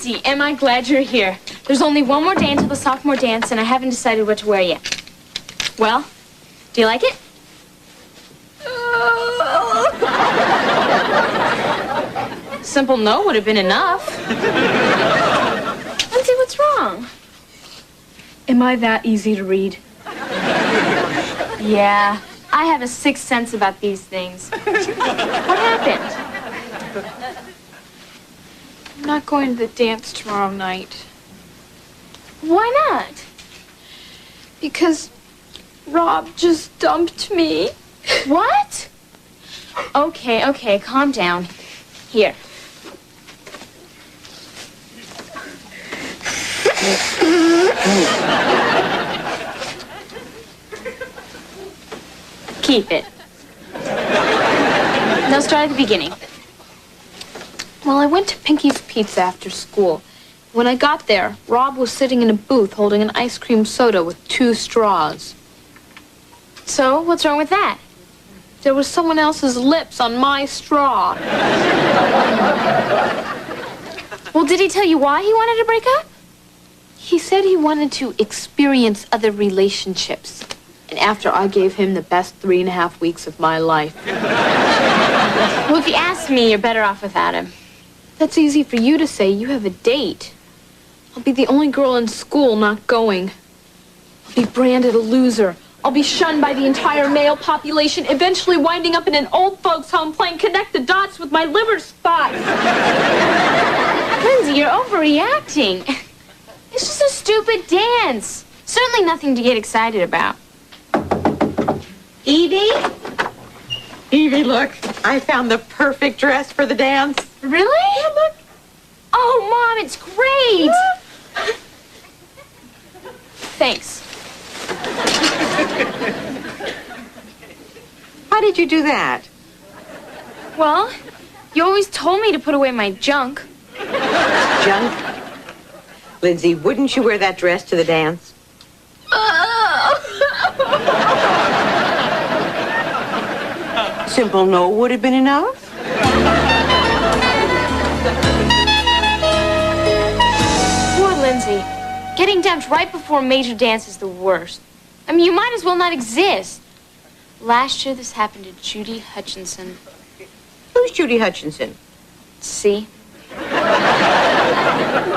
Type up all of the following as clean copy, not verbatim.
Lindsay, am I glad you're here. There's only one more day until the sophomore dance, and I haven't decided what to wear yet. Well, do you like it? Simple no would have been enough. Lindsay, what's wrong? Am I that easy to read? Yeah, I have a sixth sense about these things. What happened? I'm not going to the dance tomorrow night. Why not? Because Rob just dumped me. What? Okay, calm down. Here. Keep it. Now start at the beginning. Well, I went to Pinky's Pizza after school. When I got there, Rob was sitting in a booth holding an ice cream soda with 2 straws. So, what's wrong with that? There was someone else's lips on my straw. Well, did he tell you why he wanted to break up? He said he wanted to experience other relationships. And after I gave him the best 3.5 weeks of my life. Well, if you ask me, you're better off without him. That's easy for you to say. You have a date. I'll be the only girl in school not going. I'll be branded a loser. I'll be shunned by the entire male population, eventually winding up in an old folks' home playing connect the dots with my liver spots. Lindsay, you're overreacting. It's just a stupid dance. Certainly nothing to get excited about. Evie? Evie, look. I found the perfect dress for the dance. Really? Yeah, look. Oh, Mom, it's great. Thanks. How did you do that? Well, you always told me to put away my junk. Junk? Lindsay, wouldn't you wear that dress to the dance? Simple no would have been enough? Poor Lindsay. Getting dumped right before a major dance is the worst. I mean, you might as well not exist. Last year, this happened to Judy Hutchinson. Who's Judy Hutchinson? See?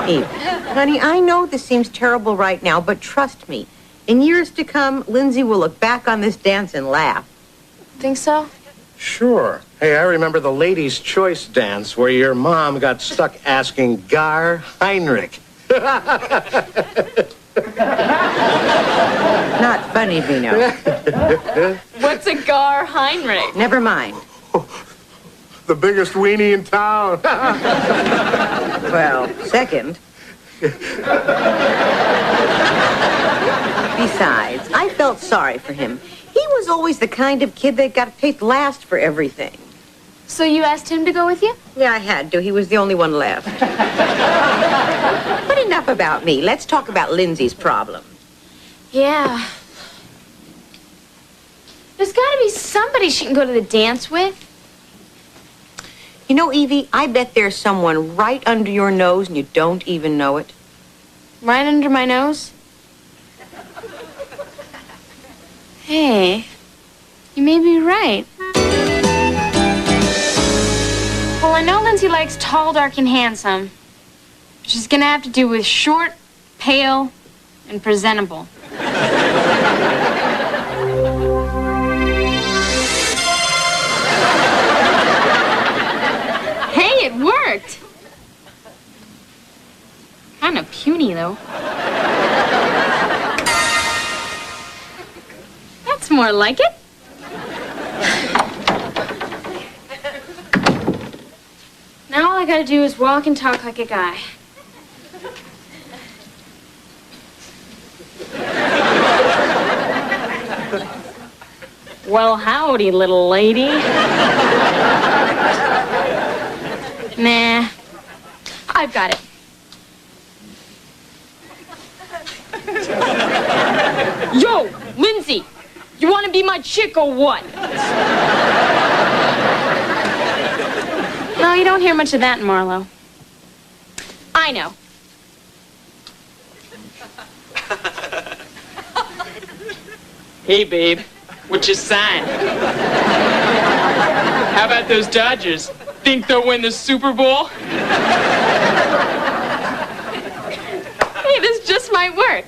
Eve, honey, I know this seems terrible right now, but trust me. In years to come, Lindsay will look back on this dance and laugh. Think so? Sure. Hey, I remember the ladies' choice dance where your mom got stuck asking Gar Heinrich. Not funny, Vino. What's a Gar Heinrich? Never mind. The biggest weenie in town. Well, second. Besides, I felt sorry for him. He was always the kind of kid that got picked last for everything. So you asked him to go with you? Yeah, I had to. He was the only one left. But enough about me. Let's talk about Lindsay's problem. Yeah. There's got to be somebody she can go to the dance with. You know, Evie, I bet there's someone right under your nose and you don't even know it. Right under my nose? Hey, you may be right. Well, I know Lindsay likes tall, dark, and handsome. She's gonna have to do with short, pale, and presentable. Hey, it worked! Kinda puny, though. That's more like it. Now all I gotta do is walk and talk like a guy. Well, howdy, little lady. Nah, I've got it. Yo, Lindsay, you want to be my chick or what? No, you don't hear much of that in Marlowe. I I know. Hey, babe, what's your sign? How about those Dodgers? Think they'll win the Super Bowl? Hey, this just might work.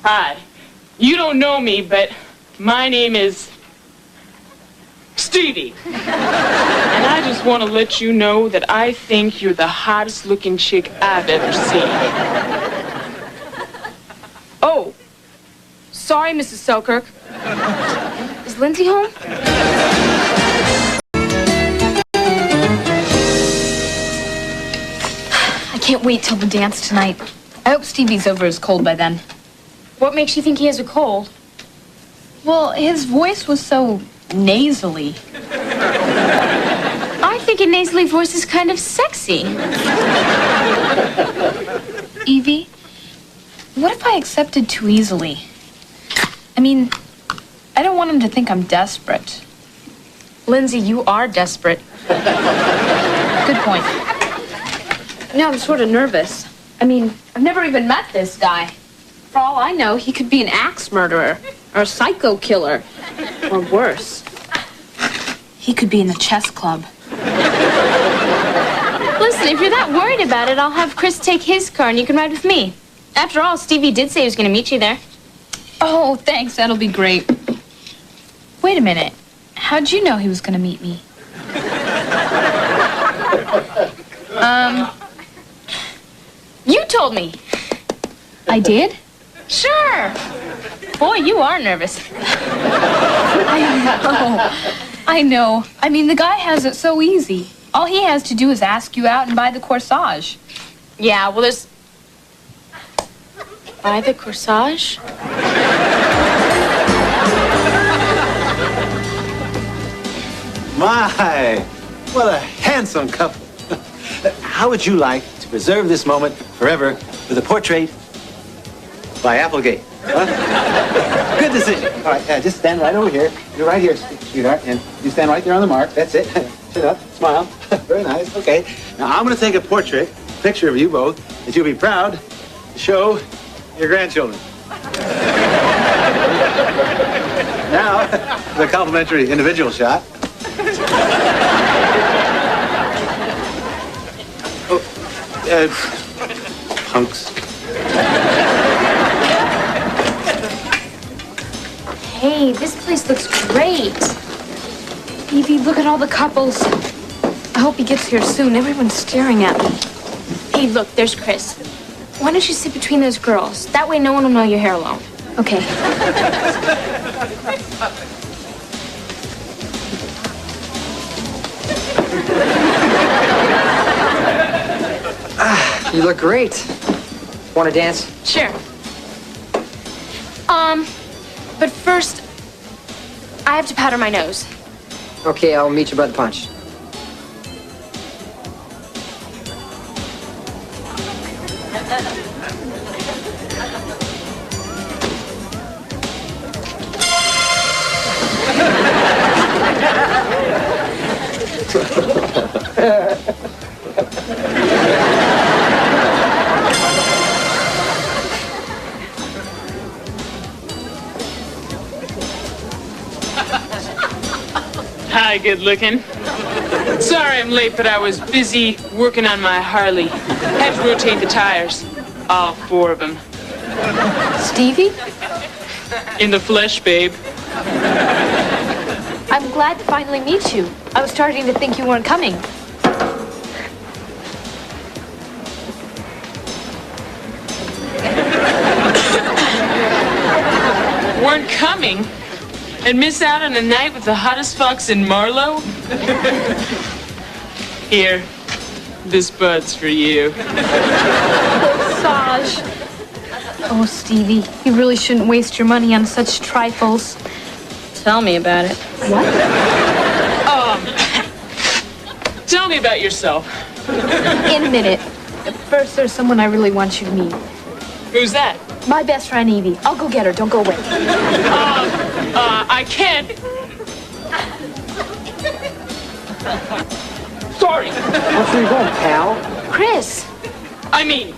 Hi. You don't know me, but my name is Stevie. And I just want to let you know that I think you're the hottest looking chick I've ever seen. Oh. Sorry, Mrs. Selkirk. Is Lindsay home? I can't wait till the dance tonight. I hope Stevie's over his cold by then. What makes you think he has a cold? Well, his voice was so nasally. I think a nasally voice is kind of sexy. Evie, what if I accepted too easily? I mean, I don't want him to think I'm desperate. Lindsay, you are desperate. Good point. No, I'm sort of nervous. I mean, I've never even met this guy. For all I know, he could be an axe murderer or a psycho killer or worse. He could be in the chess club. Listen, if you're that worried about it, I'll have Chris take his car and you can ride with me. After all, Stevie did say he was going to meet you there. Oh, thanks. That'll be great. Wait a minute. How'd you know he was going to meet me? You told me. I did? Sure. Boy, you are nervous. I know. I mean, the guy has it so easy. All he has to do is ask you out and buy the corsage. Yeah, well, there's... Buy the corsage? My, what a handsome couple. How would you like to preserve this moment forever with a portrait by Applegate? Huh? Good decision. All right, just stand right over here. You're right here, sweetheart, and you stand right there on the mark. That's it. Chin up, smile. Very nice. Okay. Now I'm going to take a picture of you both that you'll be proud to show your grandchildren. Now, the complimentary individual shot. Oh, punks. Hey, this place looks great. Evie, look at all the couples. I hope he gets here soon. Everyone's staring at me. Hey, look, there's Chris. Why don't you sit between those girls? That way no one will know you're here alone. Okay. You look great. Want to dance? Sure. But first, I have to powder my nose. Okay, I'll meet you by the punch. Hi, good looking. Sorry I'm late, but I was busy working on my Harley. Had to rotate the tires. All 4 of them. Stevie? In the flesh, babe. I'm glad to finally meet you. I was starting to think you weren't coming. Weren't coming? And miss out on a night with the hottest fox in Marlowe? Here, this bud's for you. Corsage. Oh, Stevie, you really shouldn't waste your money on such trifles. Tell me about it. What? Tell me about yourself. In a minute. First, there's someone I really want you to meet. Who's that? My best friend, Evie. I'll go get her. Don't go away. I can't. Sorry. Where are you going, pal? Chris. I mean,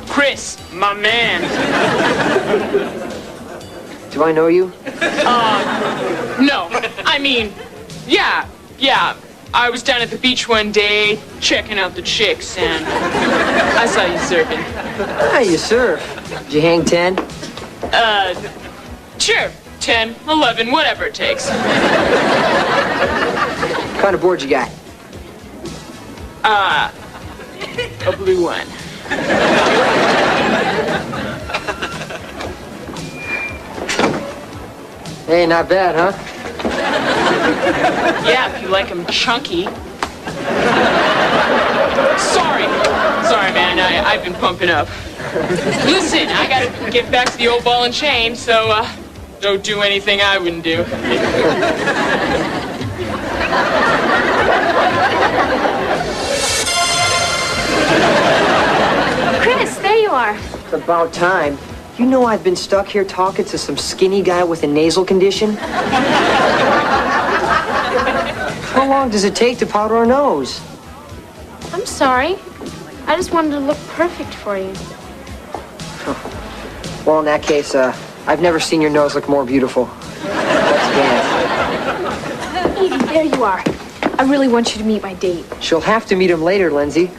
Chris, my man. Do I know you? No, I mean, yeah. I was down at the beach one day checking out the chicks, and I saw you surfing. Ah, you surf. Did you hang 10? Sure, 10, 11, whatever it takes. What kind of board you got? A blue one. Hey, not bad, huh? Yeah, if you like them chunky. Sorry, man, I've been pumping up. Listen, I gotta get back to the old ball and chain, so, don't do anything I wouldn't do. Chris, there you are. It's about time. You know I've been stuck here talking to some skinny guy with a nasal condition? How long does it take to powder a nose? I'm sorry. I just wanted to look perfect for you. Well, in that case, I've never seen your nose look more beautiful. Let's dance. Evie, there you are. I really want you to meet my date. She'll have to meet him later, Lindsay.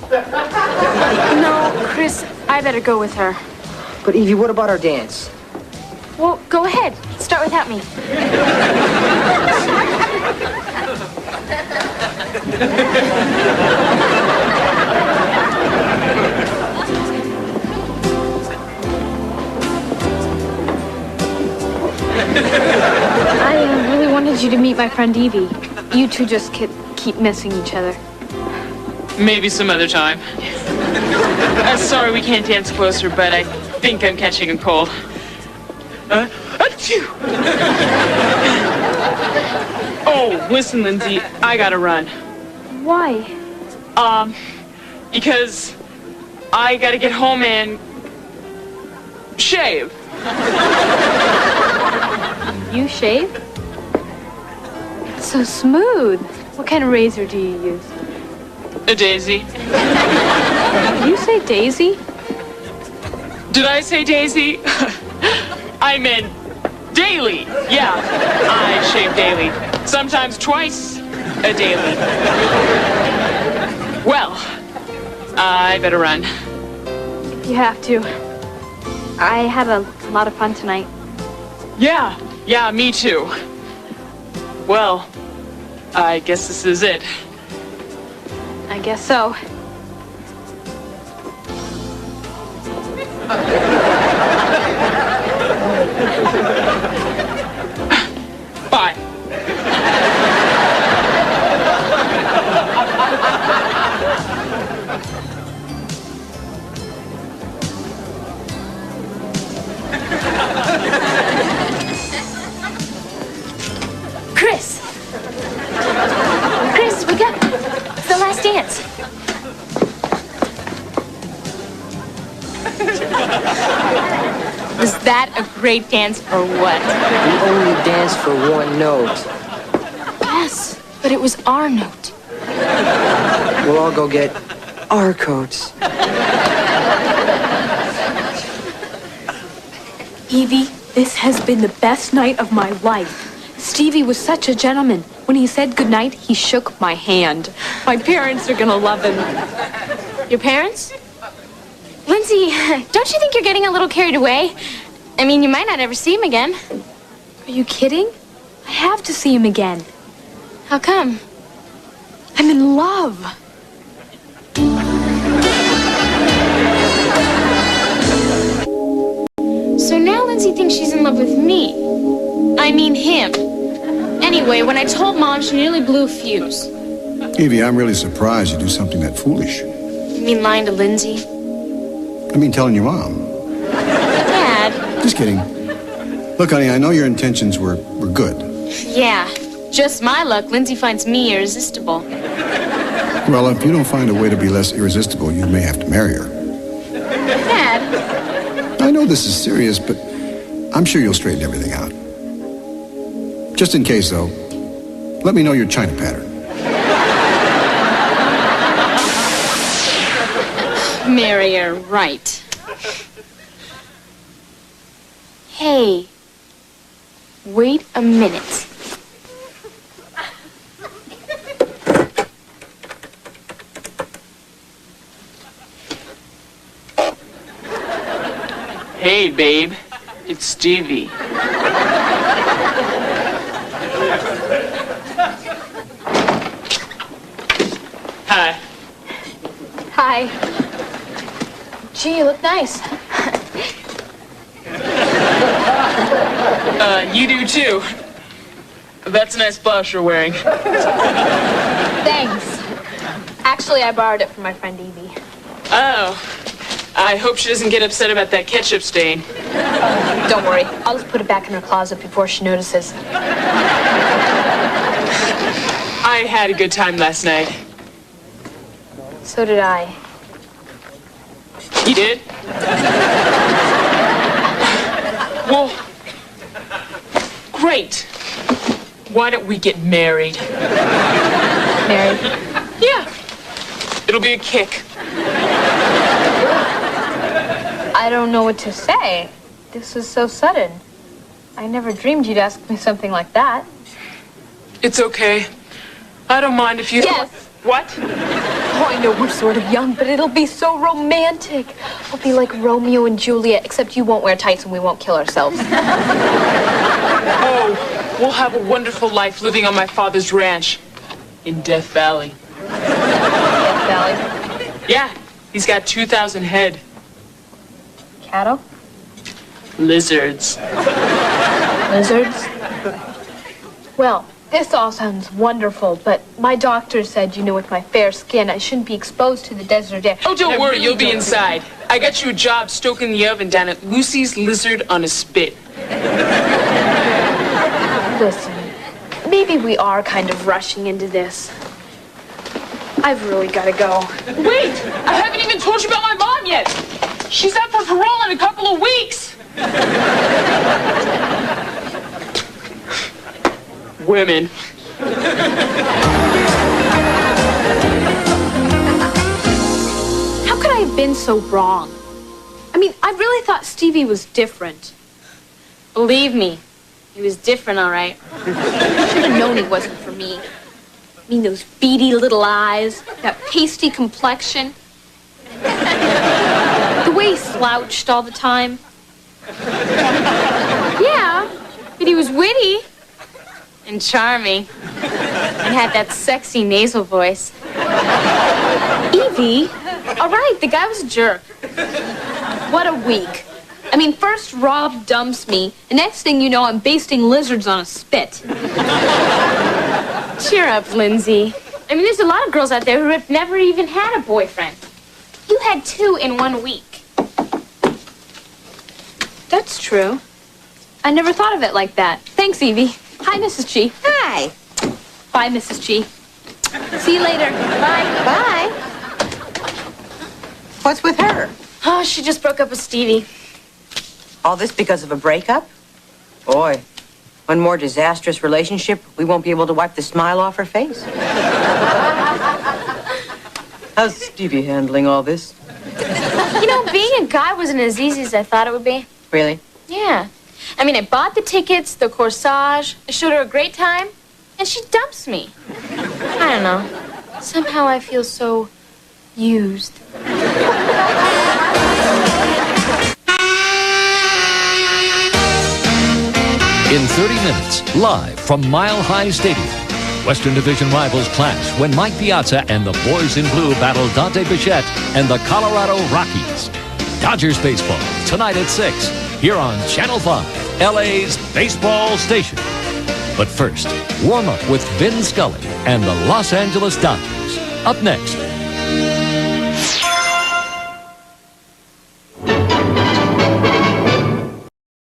No, Chris, I better go with her. But Evie, what about our dance? Well, go ahead. Start without me. I really wanted you to meet my friend Evie. You two just keep missing each other. Maybe some other time. Sorry we can't dance closer, but I think I'm catching a cold. Achoo! Oh, listen, Lindsay, I gotta run. Why? Because I gotta get home and shave. You shave? It's so smooth. What kind of razor do you use? A daisy. Did you say Daisy? Did I say daisy? I meant daily. Yeah, I shave daily. Sometimes twice a daily. Well, I better run. You have to. I had a lot of fun tonight. Yeah, me too. Well, I guess this is it. I guess so. Bye. Chris! Chris, wake up! It's the last dance. Was that a great dance or what? We only dance for one note. Yes, but it was our note. We'll all go get our coats. Evie, this has been the best night of my life. Stevie was such a gentleman. When he said goodnight, he shook my hand. My parents are gonna love him. Your parents? Lindsay, don't you think you're getting a little carried away? I mean, you might not ever see him again. Are you kidding? I have to see him again. How come? I'm in love. So now Lindsay thinks she's in love with me. I mean him. Anyway, when I told Mom, she nearly blew a fuse. Evie, I'm really surprised you do something that foolish. You mean lying to Lindsay? I mean telling your mom. Dad. Just kidding. Look, honey, I know your intentions were good. Yeah. Just my luck, Lindsay finds me irresistible. Well, if you don't find a way to be less irresistible, you may have to marry her. Dad. I know this is serious, but I'm sure you'll straighten everything out. Just in case, though, let me know your China pattern. Marry her, right. Hey, wait a minute. Hey, babe. It's Stevie. Hi. Hi. Gee, you look nice. You do too. That's a nice blouse you're wearing. Thanks. Actually, I borrowed it from my friend Evie. Oh. I hope she doesn't get upset about that ketchup stain. Don't worry. I'll just put it back in her closet before she notices. I had a good time last night. So did I. You did? Well, great. Why don't we get married? Married? Yeah. It'll be a kick. I don't know what to say. This is so sudden. I never dreamed you'd ask me something like that. It's okay. I don't mind if you... Yes. What? Oh, I know we're sort of young, but it'll be so romantic. We'll be like Romeo and Juliet, except you won't wear tights and we won't kill ourselves. Oh, we'll have a wonderful life living on my father's ranch in Death Valley. Death Valley? Yeah, he's got 2,000 head. Cattle? Lizards. Lizards? Well, this all sounds wonderful, but my doctor said, you know, with my fair skin, I shouldn't be exposed to the desert air. Oh, don't worry, you'll be inside. I got you a job stoking the oven down at Lucy's Lizard on a Spit. Listen, maybe we are kind of rushing into this. I've really got to go. Wait! I haven't even told you about my mom yet! She's up for parole in a couple of weeks! Women. How could I have been so wrong? I mean, I really thought Stevie was different. Believe me, he was different, all right. I should have known he wasn't for me. I mean, those beady little eyes, that pasty complexion. The way he slouched all the time. Yeah, but he was witty and charming and had that sexy nasal voice. Evie, All right, the guy was a jerk. what a week. I mean, first Rob dumps me, and next thing you know, I'm basting lizards on a spit. Cheer up, Lindsay. I mean, there's a lot of girls out there who have never even had a boyfriend. You had 2 in 1 week. That's true. I never thought of it like that. Thanks, Evie. Hi, Mrs. G. Hi. Bye, Mrs. G. See you later. Bye. Bye. What's with her? Oh, she just broke up with Stevie. All this because of a breakup? Boy, one more disastrous relationship, we won't be able to wipe the smile off her face. How's Stevie handling all this? You know, being a guy wasn't as easy as I thought it would be. Really? Yeah. I mean, I bought the tickets, the corsage, I showed her a great time, and she dumps me. I don't know. Somehow I feel so used. In 30 minutes, live from Mile High Stadium, Western Division rivals clash when Mike Piazza and the Boys in Blue battle Dante Bichette and the Colorado Rockies. Dodgers baseball, tonight at 6, here on Channel 5, LA's baseball station. But first, warm up with Vin Scully and the Los Angeles Dodgers. Up next,